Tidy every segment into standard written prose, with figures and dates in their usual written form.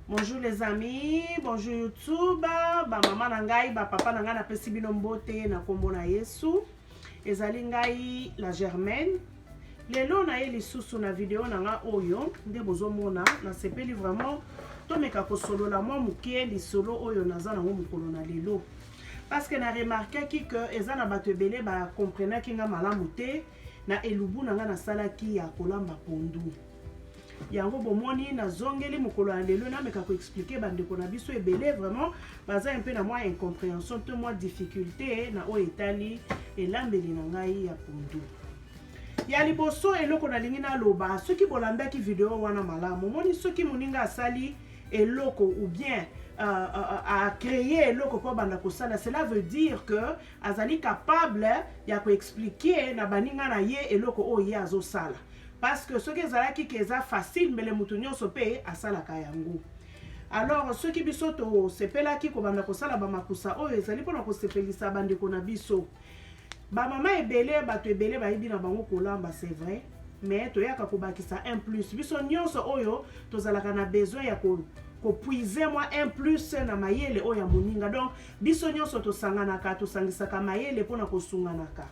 Bonjour les amis, bonjour YouTube, ba maman na ngai, ba papa na ngai na pesi bino mbote na kombo na Yesu. Ezali ngai la Germaine. Lelo na ye lisusu na video na nga oyo nde bozomona na sepeli vraiment to meka kosolola mwa muke lisolo oyo naza nango mukolo na lelo. Parce que na remarquaki que eza na bato ebele ba comprenaki nga malamu te na elubu na nga na salaki ya kolamba pondu. Yango bomoni na zongeli mukolo ya lelo na meka ko expliquer bandeko na biso ebele vraiment baza un peu na moi incompréhension to moi difficulté na o etali elambeli na ngai ya pondu. Ya liboso eloko na lingi na loba soki bolandaki video wana malamu moni soki moninga asali eloko ou bien à créer eloko po banda kosala, cela veut dire que azali capable ya ko expliquer na baninga na ye eloko oyo azo sala. Parce que ce qui est facile, mais les moutons se payent à Salakayango. Alors, ceux qui biso to sepela ki ko banda ko sala ba makusa oyo ezali pona ko sepelisa bande ko na biso. Ba mama ebele bato ebele ba yibi na bango kolamba, c'est vrai, mais to yaka ko bakisa un plus. Biso nyonso oyo to zalaka na besoin ya ko puiser moi un plus na mayele oyo ya moninga. Donc, biso nyonso to sanganaka to sangisaka mayele pona ko sunganaka.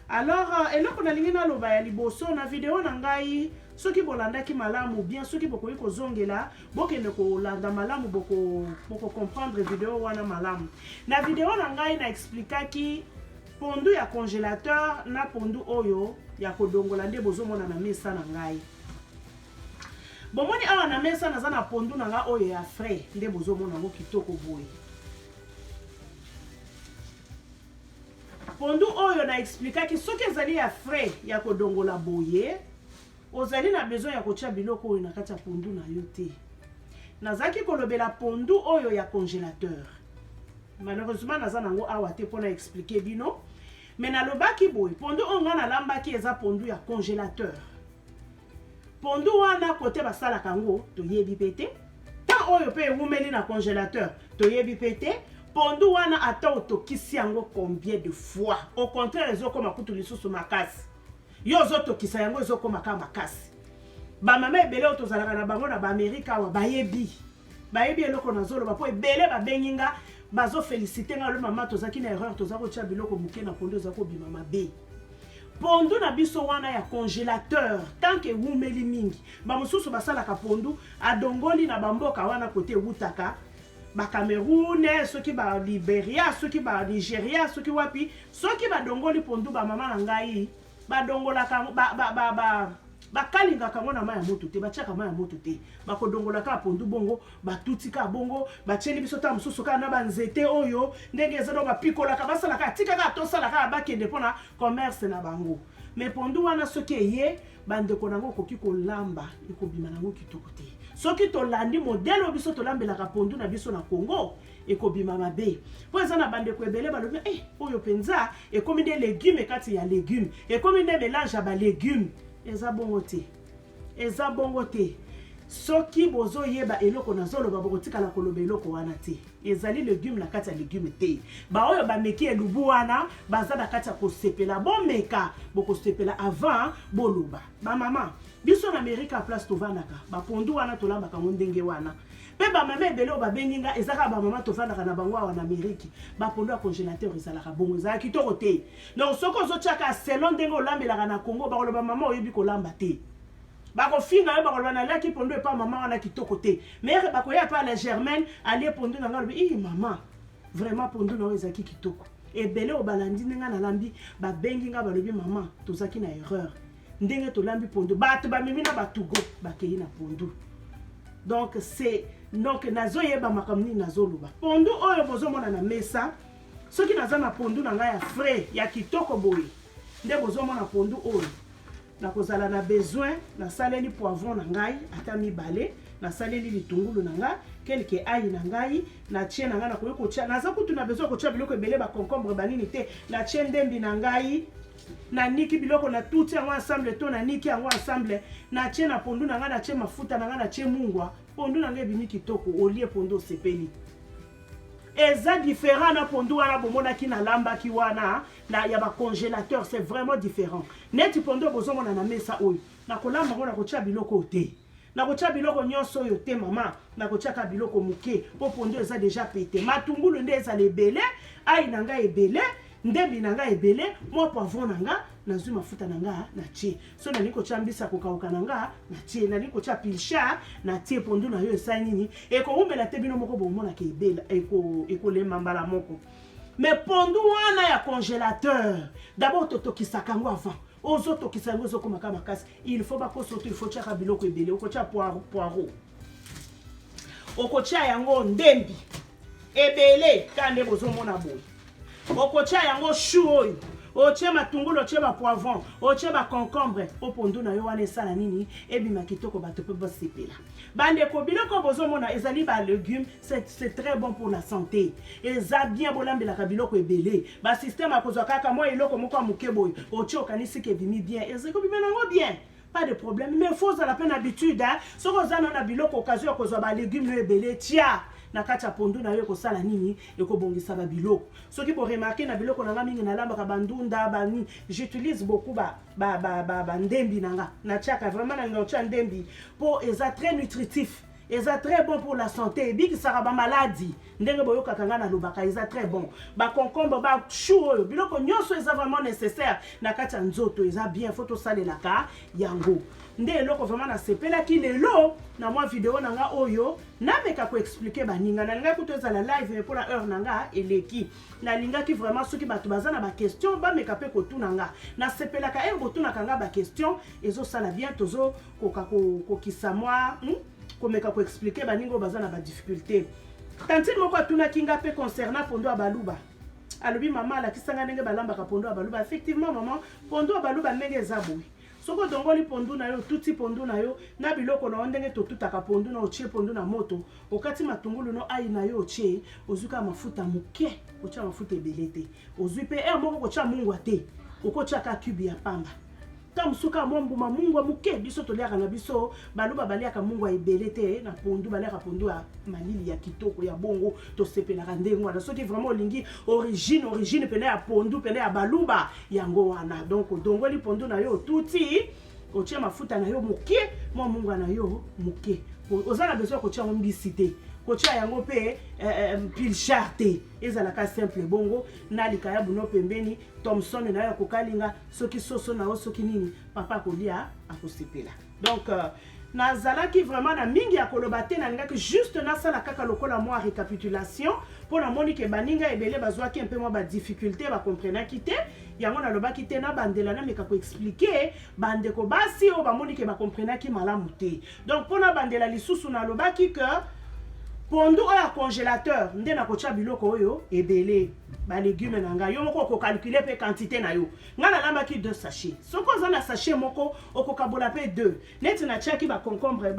Alors, eloko na lingi na loba ya liboso na video na ngai soki bolandaki malamu bien soki bokoki kozongela bokende kolanda malamu boko comprendre video wana malamu. Na video na ngai na explikaki pondu ya congélateur na pondu oyo ya kodongola nde bozomona na mesa na ngai. Bomoni awa na mesa naza na pondu na ngai oyo ya frais nde bozomona ngo kitoko boye. Pondu oyo na explikaki soki ezali ya frais ya kodongola boye ozali na besoin ya kotia biloko oyo na kati ya pondu na yo te. Nazaki kolobela pondu oyo ya congélateur. Malheureusement naza nango awa te pona expliquer bino. Mais nalobaki boye pondu oyo nga nalambaki eza pondu ya congélateur. Pondu wana kote basalaka yango toyebi pete. Tant oyo pe ewumeli na congélateur toyebi pete. Pondu wana ata otokisi yango combien de fois. Au contraire ezokoma kutu lisusu makasi. Yo ozotokisa yango ezokoma ka makasi. Ba mama ebele otozalaka na bango na ba Amerika wa bayebi. Bayebi eloko nazoloba po ebele ba benginga bazo féliciter nga le mama tozaki na erreur tozako tia biloko muke na pondu zako bima mabe. Pondu na biso wana ya congélateur tant que wumeli mingi. Ba mususu basalaka pondu adongoli na bamboka wana kote wutaka. Ba Cameroun, ceux qui ba Liberia, ceux qui ba Nigeria, ceux qui wapi, ceux qui ba dongoli pondu ba mama na ngai, ba dongola ka ba kalinga ka ngona ma ya moto te, ba tiaka ma ya moto te. Ba ko dongola ka pondu bongo, ba tutika bongo, ba tieli biso ta mususu ka na ba nzete oyo, ndenge ezalo ba pikola ka basala ka tika ka to sala ka ba kende pona commerce na bango. Mais pondu wana soki eye bande ko nango koki ko lamba, iko bima nango kitoko te. Soki to landi modèle biso to lambela ka pondu na biso na Congo eko bima mabe. Po eza na bande ko ebele balobi oyo penza e komi des légumes kati ya légumes, e komi des mélange ba légumes. Eza bongo te. Eza bongo te. Soki bozo yeba eloko na zolo babo kotikala koloba eloko wana te. Ezali légumes na kati ya légumes te. Ba oyo ba meki elubu wana baza na kati ya kosepela bon meka boko sepela avant boluba. Ba mama biso na Amerika place tovandaka ba pondu wana tolambaka ndenge wana. Pe ba mama ebele ba benginga ezaka ba mama tovandaka na bango wana Amerika. Ba pondu ya congélateur ezalaka bongo ezalaka kitoko te. Donc soko zotiaka selon ndenge olambelaka na Congo ba koloba mama oyebi kolamba te. Bako finga yo bako lwana laki pondu epa mama wana kitoko te. Mais bako ya pa la Germaine ali pondu na ngalobi mama vraiment pondu na ezaki kitoko. Ebele obalandi nga na lambi ba benginga balobi mama tozaki na erreur. Ndenge to lambi pondu bato ba mimi na batugo bakei na pondu. Donc c'est donc nazo yeba makamni nazo luba. Pondu oyo bozomona na mesa soki naza na pondu na nga ya frais ya kitoko boye. Nde bozomona pondu oyo. Na kozala na besoin na saleli poivron na ngai ata mibale na saleli litungulu na nga quelque ail na ngai na tie na nga na koyo kotia naza kutu na besoin kotia biloko ebele ba concombre banini te na tie ndembi na ngai na niki biloko na tout yango ensemble to na niki yango ensemble na tie na pondu na nga na tie mafuta na nga na tie mungwa pondu na nga ebimi kitoko olie pondu sepeli. Eza différent na pondu wana bomona ki na lamba ki wana na ya ba congélateur, c'est vraiment différent. Neti pondu bozomona na mesa oyo na kolamba ngona kotia biloko te. nakotia biloko nyonso oyo te mama nakotiaka biloko moke po pondu eza déjà pété matungulu nde eza ebele ai na ngai ebele ndembi na ngai ebele mwa poivron na nga nazwi mafuta na nga na tie so nali kotia mbisa kokauka na nga na tie nali kotia pilchard na tie pondu na yo esa nini ekowumela te bino moko bomonaka ebela ekolema mbala moko mais pondu wana ya congélateur d'abord totokisaka yango avant ozotokisa yango ezokomaka makasi il faut bakosoto il faut tiaka biloko ebele okotia poiro okotia yango ndembi ebele kande bozomona boye okotia yango chou oyo otie matungulu otie ba poivron otie ba concombre opondu na yo wana esala nini ebima kitoko bato pe basepela bandeko biloko bozomona ezali ba légumes c'est très bon pour la santé eza bien bolambelaka biloko ebele ba système akozwa kaka moi eloko moko amuke boye otie okanisi ke bimi bien ezeko bima nango bien pas de problème mais faut à la peine habitude hein soko zana na biloko occasion ya kozwa ba légumes ebele tia na kati ya pondu na yo kosala nini ekobongisa ba biloko soki bo remarquer na biloko nanga mingi na lamba ka bandunda bani j'utilise beaucoup ba ndembi nanga na tiaka vraiment na ngotia ndembi po eza très nutritif eza très bon pour la santé bikisaka ba maladie ndenge boyoka kanga na lobaka eza très bon ba concombre ba chou oyo biloko nyonso eza vraiment nécessaire na kati ya nzoto eza bien faut to salelaka yango nde eloko vraiment na sepelaki lelo na mwa video nanga oyo nameka ko expliquer baninga nalinga kuto ezala live pour la heure nanga eleki nalingaki vraiment soki bato baza na ba question bameka pe kotuna nga na sepelaka botuna kanga ba question ezosala bien tozo kokisa mwa komeka ko expliquer baningo baza na ba difficulté tantine moko atuna kinga pe concernant pondu ya baluba alobi mama la kisanga ndenge balamba ka pondu ya baluba effectivement maman pondu ya baluba ndenge eza boye soko dongoli pondu na yo tuti pondu na yo na biloko na ndenge totutaka pondu na ochie pondu na moto okati matungulu no ai na yo ochie ozuka mafuta muke ocha mafuta ebele te ozwi pe moko kocha mungwa te okocha ka cube ya pamba tamusuka mbuma mungwa muke biso toliaka na biso baluba baliaka mungwa ebele te na pondu baliaka pondu ya malili ya kitoko ya bongo to sepelaka ndenge wana soki vraiment olingi origine pene ya pondu pene ya baluba yango wana donc dongoli pondu na yo tuti otie mafuta na yo muke mungwa na yo muke ozana besoin kotia mbisi te kotia yango pe pilchard te ezalaka simple bongo na likaya buno pembeni Thomson na ya kokalinga soki soso na soki nini papa kolia akosepela donc nazalaki vraiment na mingi ya koloba te nalingaki juste nasala kaka lokola mwa récapitulation mpona moni ke baninga ebele bazwaki un peu mwa badifficulté bakomprenaki te yango nalobaki te na bandela nameka koexplike bandeko basi oyo bamoni ke bakomprenaki malamu te donc mpona bandela lisusu nalobaki ke pondu oyo congélateur nde nakotia biloko oyo ebele ba légumes na nga yo moko ko calculer pe quantité na yo nga nalambaki 2 sachets soko oza na sachet moko okokabola pe 2 neti na tiaki ba concombre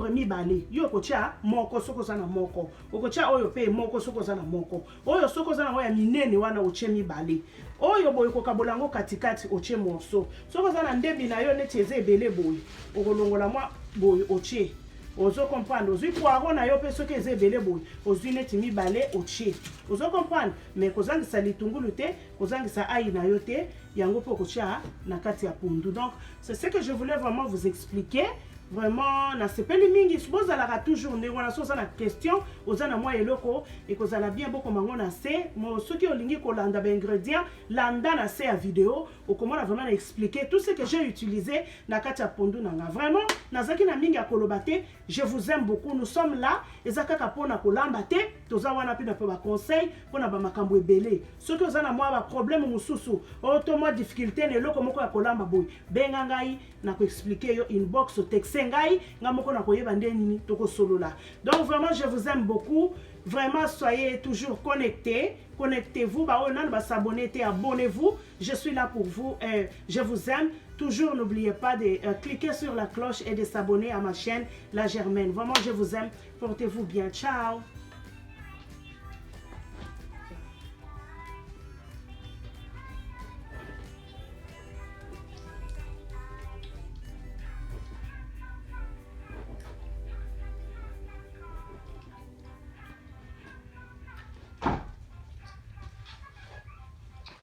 mibale yo kotia moko soko oza na moko okotia oyo pe moko soko oza na moko oyo soko oza na oya minene wana otie mibale oyo boye kokabola ngo katikati otie morceau soko oza na ndembi na yo neti eza ebele boye okolongola mwa boye otie ozo comprendre ozwi poireau na yo pe soki eza ebele boye ozwi neti mibale otie ozo comprendre mais kozangisa litungulu te kozangisa ai na yo te yango po kotia na kati ya pondu donc c'est ce que je voulais vraiment vous expliquer vraiment na sepeli mingi bozalaka toujours ndenge wana so oza na question oza na mwa eloko ekozala bien bokoma ngo na se mo soki olingi kolanda baingrédients landa na se ya video okomona vraiment na expliquer tout ce que j'ai utilisé na kati ya pondu nanga vraiment nazaki na mingi ya koloba te je vous aime beaucoup nous sommes là eza kaka mpona kolamba te toza wana mpe na pe baconseil mpona bamakambo ebele soki oza na mwa baproblème mosusu oyo to mwa difficulté na eloko moko ya kolamba boye benga ngai na koexplike yo inbox otexe ngai nga moko na koyeba nde nini tokosolola donc vraiment je vous aime beaucoup vraiment soyez toujours connectés connectez-vous s'abonner abonnez-vous je suis là pour vous je vous aime toujours n'oubliez pas de cliquer sur la cloche et de s'abonner à ma chaîne La Germaine vraiment je vous aime portez-vous bien ciao.